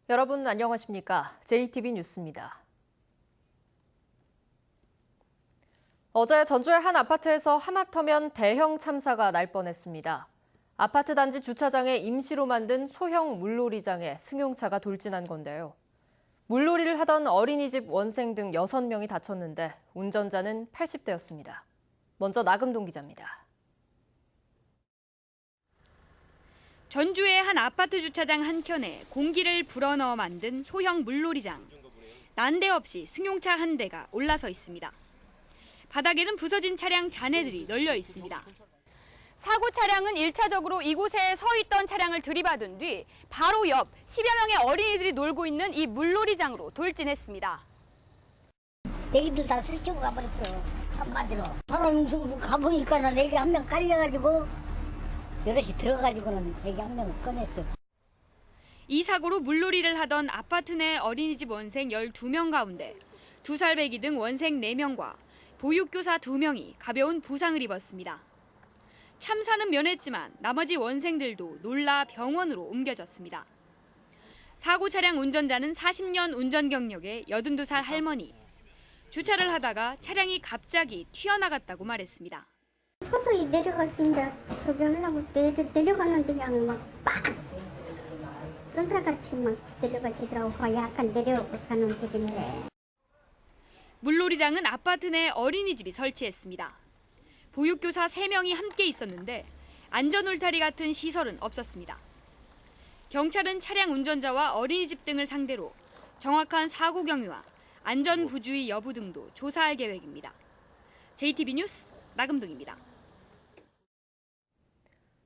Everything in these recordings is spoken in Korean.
여러분 안녕하십니까? JTB 뉴스입니다. 어제 전주의 한 아파트에서 하마터면 대형 참사가 날 뻔했습니다. 아파트 단지 주차장에 임시로 만든 소형 물놀이장에 승용차가 돌진한 건데요. 물놀이를 하던 어린이집 원생 등 6명이 다쳤는데 운전자는 80대였습니다. 먼저 나금동 기자입니다. 전주의 한 아파트 주차장 한켠에 공기를 불어넣어 만든 소형 물놀이장. 난데없이 승용차 한 대가 올라서 있습니다. 바닥에는 부서진 차량 잔해들이 널려 있습니다. 사고 차량은 1차적으로 이곳에 서 있던 차량을 들이받은 뒤 바로 옆 10여 명의 어린이들이 놀고 있는 이 물놀이장으로 돌진했습니다. 애기들 다 스치고 가버렸어. 한마디로. 바람숭 가보니까 애기 한 명 깔려가지고 여럿이 들어가지고는 애기 한 명을 꺼냈어. 이 사고로 물놀이를 하던 아파트 내 어린이집 원생 12명 가운데 2살 배기 등 원생 4명과 보육교사 2명이 가벼운 부상을 입었습니다. 참사는 면했지만 나머지 원생들도 놀라 병원으로 옮겨졌습니다. 사고 차량 운전자는 40년 운전 경력의 82살 할머니. 주차를 하다가 차량이 갑자기 튀어나갔다고 말했습니다. 서서히 내려갔습니다. 저기 하려고 내려가는데 그냥 막 쏜살같이 막 내려가지더라고. 약간 내려가는 길인데. 물놀이장은 아파트 내 어린이집이 설치했습니다. 보육교사 3명이 함께 있었는데 안전 울타리 같은 시설은 없었습니다. 경찰은 차량 운전자와 어린이집 등을 상대로 정확한 사고 경위와 안전 부주의 여부 등도 조사할 계획입니다. JTB 뉴스 나금동입니다.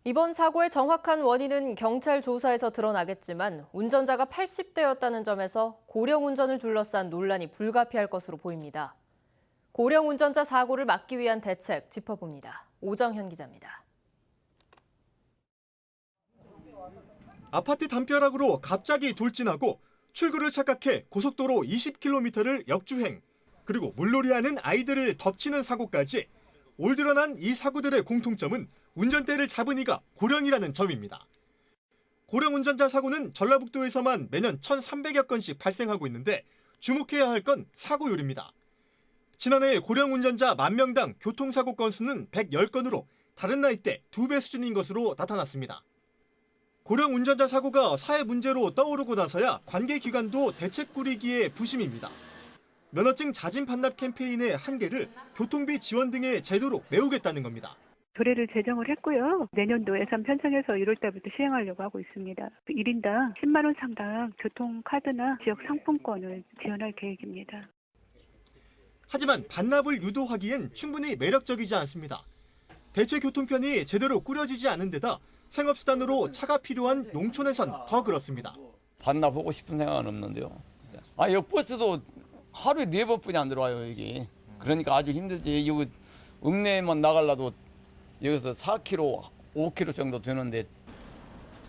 이번 사고의 정확한 원인은 경찰 조사에서 드러나겠지만 운전자가 80대였다는 점에서 고령 운전을 둘러싼 논란이 불가피할 것으로 보입니다. 고령 운전자 사고를 막기 위한 대책 짚어봅니다. 오정현 기자입니다. 아파트 담벼락으로 갑자기 돌진하고 출구를 착각해 고속도로 20km를 역주행, 그리고 물놀이하는 아이들을 덮치는 사고까지 올 드러난 이 사고들의 공통점은 운전대를 잡은 이가 고령이라는 점입니다. 고령 운전자 사고는 전라북도에서만 매년 1,300여 건씩 발생하고 있는데 주목해야 할 건 사고율입니다. 지난해 고령 운전자 10,000명당 교통사고 건수는 110건으로 다른 나이대 2배 수준인 것으로 나타났습니다. 고령 운전자 사고가 사회 문제로 떠오르고 나서야 관계기관도 대책 꾸리기에 부심입니다. 면허증 자진 반납 캠페인의 한계를 교통비 지원 등의 제도로 메우겠다는 겁니다. 조례를 제정을 했고요. 내년도 예산 편성해서 1월 달부터 시행하려고 하고 있습니다. 1인당 10만 원 상당 교통카드나 지역 상품권을 지원할 계획입니다. 하지만 반납을 유도하기엔 충분히 매력적이지 않습니다. 대체 교통편이 제대로 꾸려지지 않은 데다 생업수단으로 차가 필요한 농촌에선 더 그렇습니다. 반납하고 싶은 생각은 없는데요. 여기 버스도 하루에 4번뿐이 안 들어와요, 여기. 그러니까 아주 힘들지. 이거 읍내만 나가려도 여기서 4km, 5km 정도 되는데.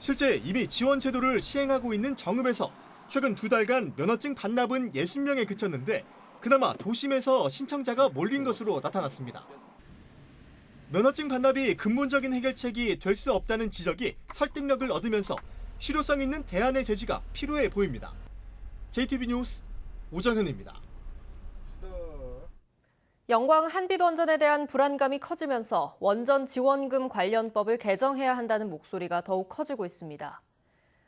실제 이미 지원 제도를 시행하고 있는 정읍에서 최근 2달간 면허증 반납은 60명에 그쳤는데 그나마 도심에서 신청자가 몰린 것으로 나타났습니다. 면허증 반납이 근본적인 해결책이 될 수 없다는 지적이 설득력을 얻으면서 실효성 있는 대안의 제시가 필요해 보입니다. JTB 뉴스 오정현입니다. 영광 한빛원전에 대한 불안감이 커지면서 원전 지원금 관련법을 개정해야 한다는 목소리가 더욱 커지고 있습니다.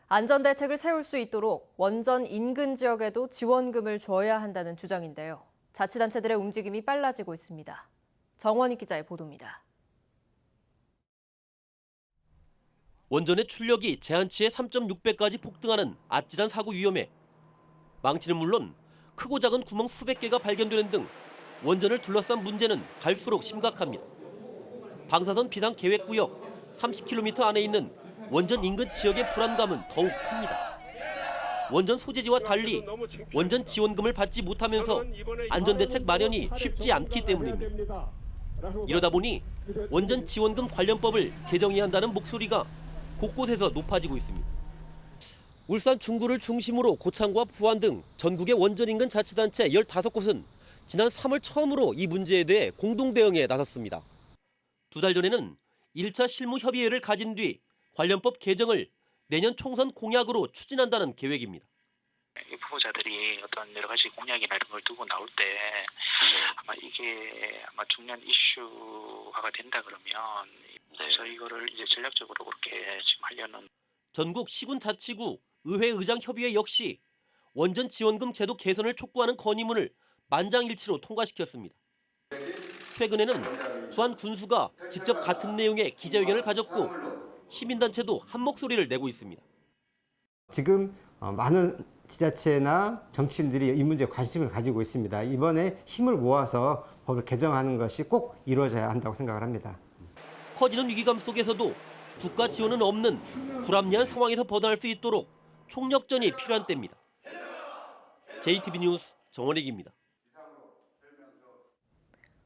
안전대책을 세울 수 있도록 원전 인근 지역에도 지원금을 줘야 한다는 주장인데요. 자치단체들의 움직임이 빨라지고 있습니다. 정원희 기자의 보도입니다. 원전의 출력이 제한치의 3.6배까지 폭등하는 아찔한 사고 위험에 망치는 물론 크고 작은 구멍 수백 개가 발견되는 등 원전을 둘러싼 문제는 갈수록 심각합니다. 방사선 비상 계획구역 30km 안에 있는 원전 인근 지역의 불안감은 더욱 큽니다. 원전 소재지와 달리 원전 지원금을 받지 못하면서 안전대책 마련이 쉽지 않기 때문입니다. 이러다 보니 원전 지원금 관련법을 개정해야 한다는 목소리가 곳곳에서 높아지고 있습니다. 울산 중구를 중심으로 고창과 부안 등 전국의 원전 인근 자치단체 15곳은 지난 3월 처음으로 이 문제에 대해 공동 대응에 나섰습니다. 2달 전에는 1차 실무 협의회를 가진 뒤 관련법 개정을 내년 총선 공약으로 추진한다는 계획입니다. 이 후보자들이 어떤 여러 가지 공약이나 이런 걸 두고 나올 때 아마 이게 아마 중요한 이슈화가 된다 그러면 그래서 이거를 이제 전략적으로 그렇게 지금 하려는. 전국 시군자치구 의회의장협의회 역시 원전 지원금 제도 개선을 촉구하는 건의문을 만장일치로 통과시켰습니다. 최근에는 부안 군수가 직접 같은 내용의 기자회견을 가졌고 시민단체도 한 목소리를 내고 있습니다. 지금 많은 지자체나 정치인들이 이 문제에 관심을 가지고 있습니다. 이번에 힘을 모아서 법을 개정하는 것이 꼭 이루어져야 한다고 생각을 합니다. 커지는 위기감 속에서도 국가 지원은 없는 불합리한 상황에서 벗어날 수 있도록 총력전이 필요한 때입니다. JTB 뉴스 정원익입니다.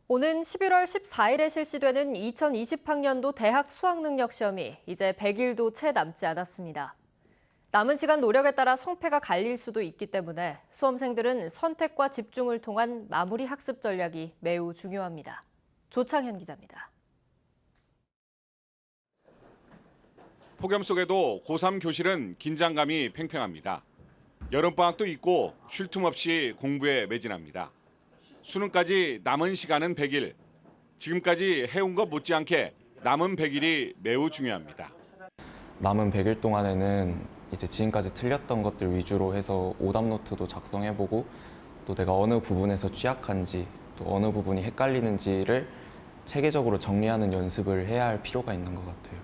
오는 11월 14일에 실시되는 2020학년도 대학 수학능력시험이 이제 100일도 채 남지 않았습니다. 남은 시간 노력에 따라 성패가 갈릴 수도 있기 때문에 수험생들은 선택과 집중을 통한 마무리 학습 전략이 매우 중요합니다. 조창현 기자입니다. 폭염 속에도 고3 교실은 긴장감이 팽팽합니다. 여름방학도 있고 쉴 틈 없이 공부에 매진합니다. 수능까지 남은 시간은 100일. 지금까지 해온 것 못지않게 남은 100일이 매우 중요합니다. 남은 100일 동안에는 이제 지금까지 틀렸던 것들 위주로 해서 오답 노트도 작성해보고 또 내가 어느 부분에서 취약한지 또 어느 부분이 헷갈리는지를 체계적으로 정리하는 연습을 해야 할 필요가 있는 것 같아요.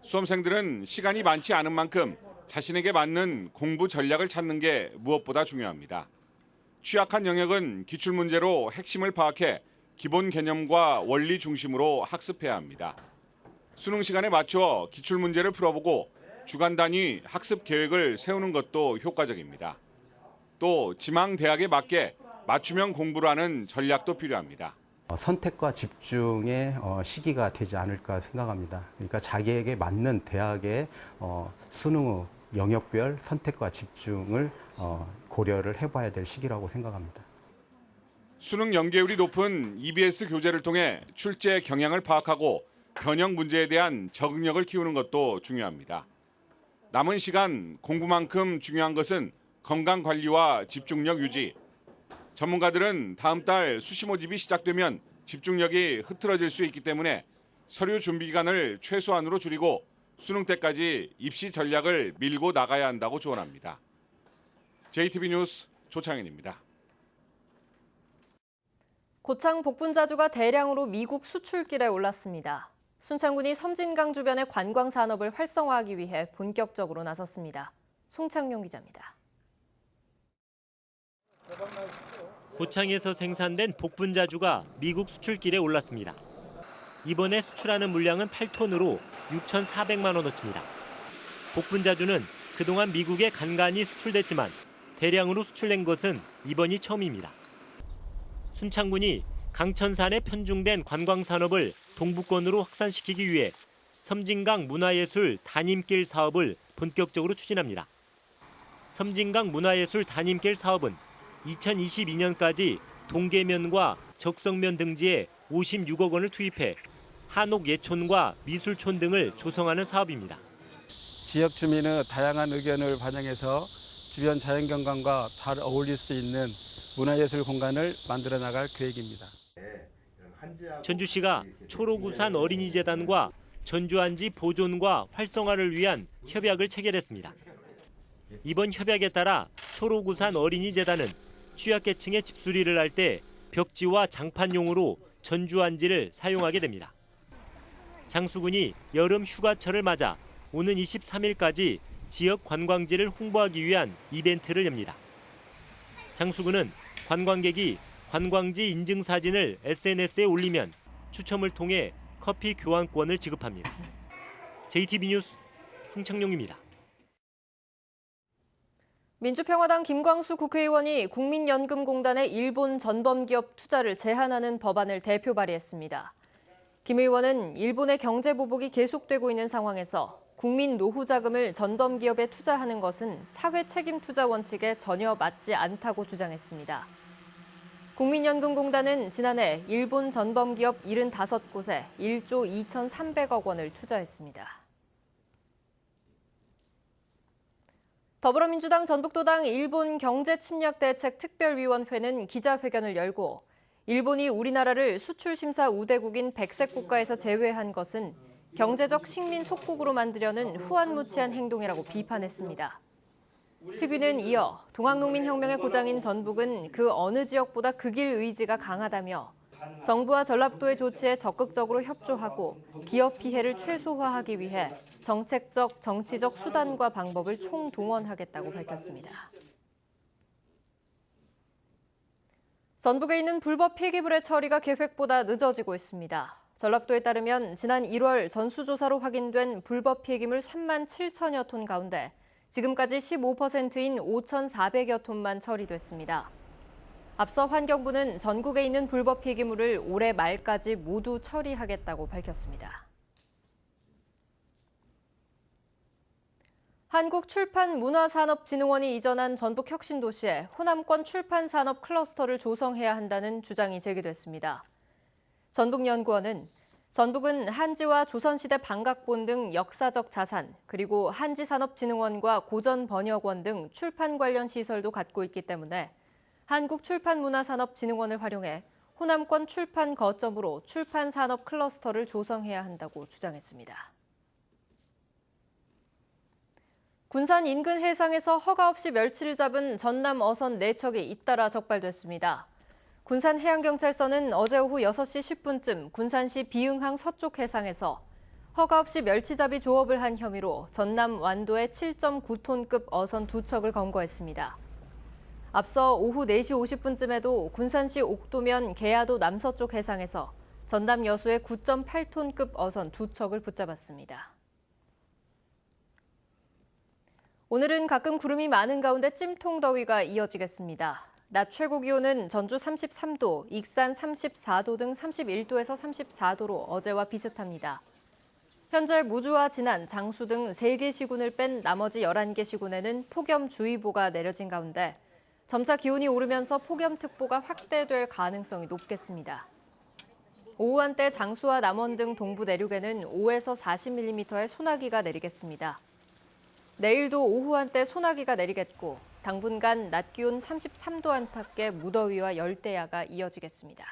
수험생들은 시간이 많지 않은 만큼 자신에게 맞는 공부 전략을 찾는 게 무엇보다 중요합니다. 취약한 영역은 기출문제로 핵심을 파악해 기본 개념과 원리 중심으로 학습해야 합니다. 수능 시간에 맞춰 기출문제를 풀어보고 주간 단위 학습 계획을 세우는 것도 효과적입니다. 또 지망 대학에 맞게 맞춤형 공부를 하는 전략도 필요합니다. 선택과 집중의 시기가 되지 않을까 생각합니다. 그러니까 자기에게 맞는 대학의 수능 후 영역별 선택과 집중을 고려를 해봐야 될 시기라고 생각합니다. 수능 연계율이 높은 EBS 교재를 통해 출제 경향을 파악하고 변형 문제에 대한 적응력을 키우는 것도 중요합니다. 남은 시간 공부만큼 중요한 것은 건강 관리와 집중력 유지. 전문가들은 다음 달 수시 모집이 시작되면 집중력이 흐트러질 수 있기 때문에 서류 준비 기간을 최소한으로 줄이고 수능 때까지 입시 전략을 밀고 나가야 한다고 조언합니다. JTB 뉴스 조창현입니다. 고창 복분자주가 대량으로 미국 수출길에 올랐습니다. 순창군이 섬진강 주변의 관광 산업을 활성화하기 위해 본격적으로 나섰습니다. 송창용 기자입니다. 고창에서 생산된 복분자주가 미국 수출길에 올랐습니다. 이번에 수출하는 물량은 8톤으로 6,400만 원어치입니다. 복분자주는 그동안 미국에 간간히 수출됐지만 대량으로 수출된 것은 이번이 처음입니다. 순창군이 강천산에 편중된 관광산업을 동부권으로 확산시키기 위해 섬진강 문화예술 단임길 사업을 본격적으로 추진합니다. 섬진강 문화예술 단임길 사업은 2022년까지 동계면과 적성면 등지에 56억 원을 투입해 한옥 예촌과 미술촌 등을 조성하는 사업입니다. 지역 주민의 다양한 의견을 반영해서 주변 자연경관과 잘 어울릴 수 있는 문화예술 공간을 만들어 나갈 계획입니다. 전주시가 초록우산 어린이재단과 전주안지 보존과 활성화를 위한 협약을 체결했습니다. 이번 협약에 따라 초록우산 어린이재단은 취약계층의 집수리를 할 때 벽지와 장판용으로 전주안지를 사용하게 됩니다. 장수군이 여름 휴가철을 맞아 오는 23일까지 지역 관광지를 홍보하기 위한 이벤트를 엽니다. 장수군은 관광객이 관광지 인증 사진을 SNS에 올리면 추첨을 통해 커피 교환권을 지급합니다. JTB 뉴스 송창용입니다. 민주평화당 김광수 국회의원이 국민연금공단의 일본 전범기업 투자를 제한하는 법안을 대표 발의했습니다. 김 의원은 일본의 경제 보복이 계속되고 있는 상황에서 국민 노후 자금을 전범기업에 투자하는 것은 사회 책임 투자 원칙에 전혀 맞지 않다고 주장했습니다. 국민연금공단은 지난해 일본 전범기업 75곳에 1조 2,300억 원을 투자했습니다. 더불어민주당 전북도당 일본 경제침략대책특별위원회는 기자회견을 열고 일본이 우리나라를 수출심사 우대국인 백색 국가에서 제외한 것은 경제적 식민 속국으로 만들려는 후안무치한 행동이라고 비판했습니다. 특위는 이어 동학농민혁명의 고장인 전북은 그 어느 지역보다 극일 의지가 강하다며 정부와 전라북도의 조치에 적극적으로 협조하고 기업 피해를 최소화하기 위해 정책적, 정치적 수단과 방법을 총동원하겠다고 밝혔습니다. 전북에 있는 불법 폐기물의 처리가 계획보다 늦어지고 있습니다. 전라북도에 따르면 지난 1월 전수조사로 확인된 불법 폐기물 3만 7천여 톤 가운데 지금까지 15%인 5,400여 톤만 처리됐습니다. 앞서 환경부는 전국에 있는 불법 폐기물을 올해 말까지 모두 처리하겠다고 밝혔습니다. 한국출판문화산업진흥원이 이전한 전북혁신도시에 호남권 출판산업 클러스터를 조성해야 한다는 주장이 제기됐습니다. 전북연구원은 전북은 한지와 조선시대 방각본 등 역사적 자산, 그리고 한지산업진흥원과 고전번역원 등 출판 관련 시설도 갖고 있기 때문에 한국출판문화산업진흥원을 활용해 호남권 출판 거점으로 출판산업 클러스터를 조성해야 한다고 주장했습니다. 군산 인근 해상에서 허가 없이 멸치를 잡은 전남 어선 4척이 잇따라 적발됐습니다. 군산해양경찰서는 어제 오후 6시 10분쯤 군산시 비응항 서쪽 해상에서 허가 없이 멸치잡이 조업을 한 혐의로 전남 완도의 7.9톤급 어선 2척을 검거했습니다. 앞서 오후 4시 50분쯤에도 군산시 옥도면 계야도 남서쪽 해상에서 전남 여수의 9.8톤급 어선 2척을 붙잡았습니다. 오늘은 가끔 구름이 많은 가운데 찜통더위가 이어지겠습니다. 낮 최고 기온은 전주 33도, 익산 34도 등 31도에서 34도로 어제와 비슷합니다. 현재 무주와 진안, 장수 등 3개 시군을 뺀 나머지 11개 시군에는 폭염주의보가 내려진 가운데 점차 기온이 오르면서 폭염특보가 확대될 가능성이 높겠습니다. 오후 한때 장수와 남원 등 동부 내륙에는 5에서 40mm의 소나기가 내리겠습니다. 내일도 오후 한때 소나기가 내리겠고 당분간 낮 기온 33도 안팎의 무더위와 열대야가 이어지겠습니다.